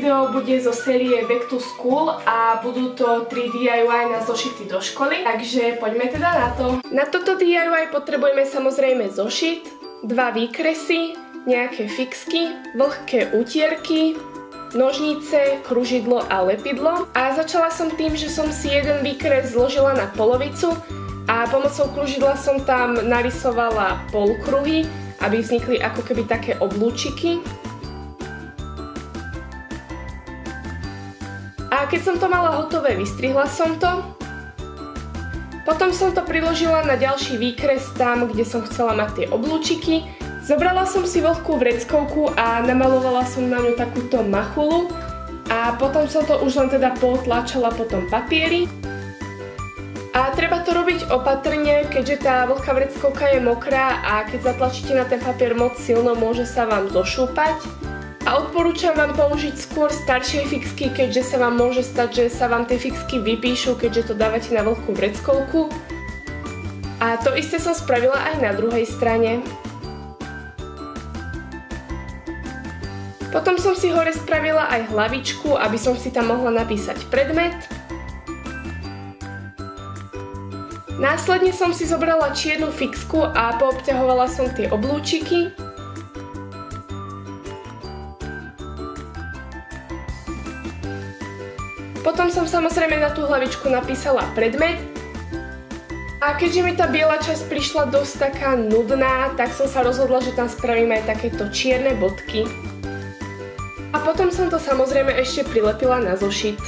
video bude zo série Back to School a budú to 3 DIY na zošity do školy, takže poďme teda na to. Na toto DIY potrebujeme samozrejme zošit, 2 výkresy, nejaké fixky, vlhké utierky, nožnice, kružidlo a lepidlo. A začala som tým, že som si jeden výkres zložila na polovicu a pomocou kružidla som tam narysovala polkruhy, aby vznikli ako keby také oblúčiky. A keď som to mala hotové, vystrihla som to. Potom som to priložila na ďalší výkres tam, kde som chcela mať tie oblúčiky. Zobrala som si vlhkú vreckovku a namalovala som na ňu takúto machulu. A potom som to už len teda potlačala po tom papieri. A treba to robiť opatrne, keďže tá vlhká vreckovka je mokrá a keď zatlačíte na ten papier moc silno, môže sa vám zošúpať. A odporúčam vám použiť skôr staršie fixky, keďže sa vám môže stať, že sa vám tie fixky vypíšu, keďže to dávate na vlhkú vreckovku. A to isté som spravila aj na druhej strane. Potom som si hore spravila aj hlavičku, aby som si tam mohla napísať predmet. Následne som si zobrala čiernu fixku a poobťahovala som tie oblúčiky. Potom som samozrejme na tú hlavičku napísala predmet. A keďže mi tá biela časť prišla dosť taká nudná, tak som sa rozhodla, že tam spravím aj takéto čierne bodky. A potom som to samozrejme ešte prilepila na zošit.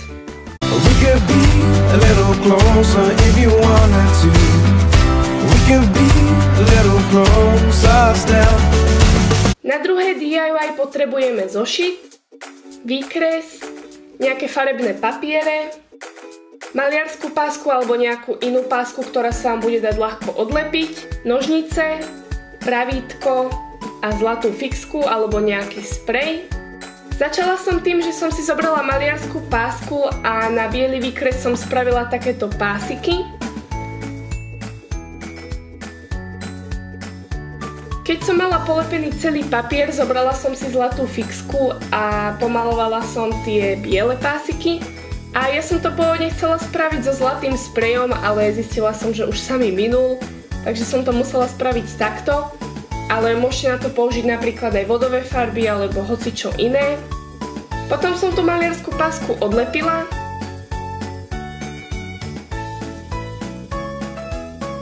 Na druhé DIY potrebujeme zošit, výkres, nejaké farebné papiere, maliarsku pásku alebo nejakú inú pásku, ktorá sa vám bude dať ľahko odlepiť, nožnice, pravítko a zlatú fixku alebo nejaký sprej. Začala som tým, že som si zobrala maliarsku pásku a na biely výkres som spravila takéto pásiky. Keď som mala polepený celý papier, zobrala som si zlatú fixku a pomalovala som tie biele pásiky. A ja som to pôvodne chcela spraviť so zlatým sprejom, ale zistila som, že už sa mi minul, takže som to musela spraviť takto. Ale môžete na to použiť napríklad aj vodové farby alebo hocičo iné. Potom som tú maliarsku pásku odlepila.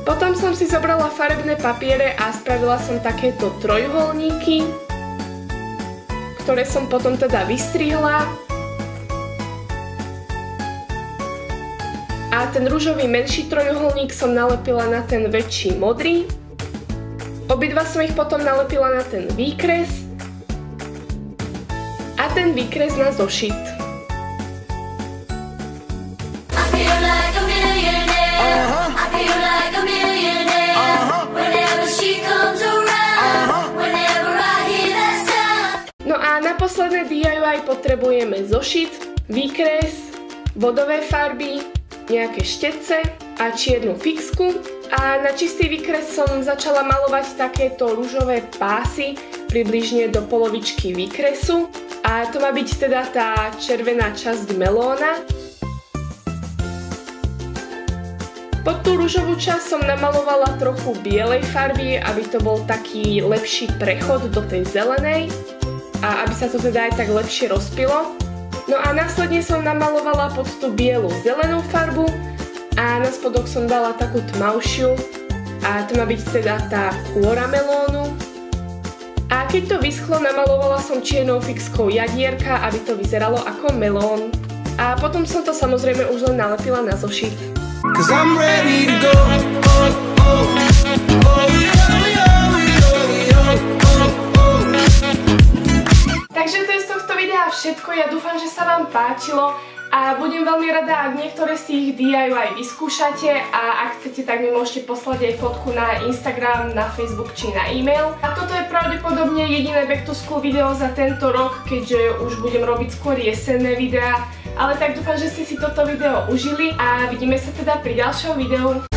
Potom som si zobrala farebné papiere a spravila som takéto trojuholníky, ktoré som potom teda vystrihla. A ten ružový menší trojuholník som nalepila na ten väčší modrý. Obidva som ich potom nalepila na ten výkres a ten výkres na zošit. No a na posledné DIY potrebujeme zošit, výkres, vodové farby, nejaké štetce a čiernu fixku. A na čistý výkres som začala malovať takéto ružové pásy približne do polovičky výkresu. A to má byť teda tá červená časť melóna. Pod tú ružovú časť som namalovala trochu bielej farby, aby to bol taký lepší prechod do tej zelenej a aby sa to teda aj tak lepšie rozpilo. No a následne som namalovala pod tú bielu zelenú farbu a na spodok som dala takú tmavšiu a to má byť teda tá kôra melónu. A keď to vyschlo, namalovala som čiernou fixkou jadierka, aby to vyzeralo ako melón. A potom som to samozrejme už len nalepila na zošit. Takže to je z tohto videa všetko, ja dúfam, že sa vám páčilo a budem veľmi rada, ak niektoré z tých DIY vyskúšate a ak chcete, tak mi môžete poslať aj fotku na Instagram, na Facebook či na e-mail. A toto je pravdepodobne jediné Back to School video za tento rok, keďže už budem robiť skôr jesenné videá, ale tak dúfam, že ste si toto video užili a vidíme sa teda pri ďalšom videu.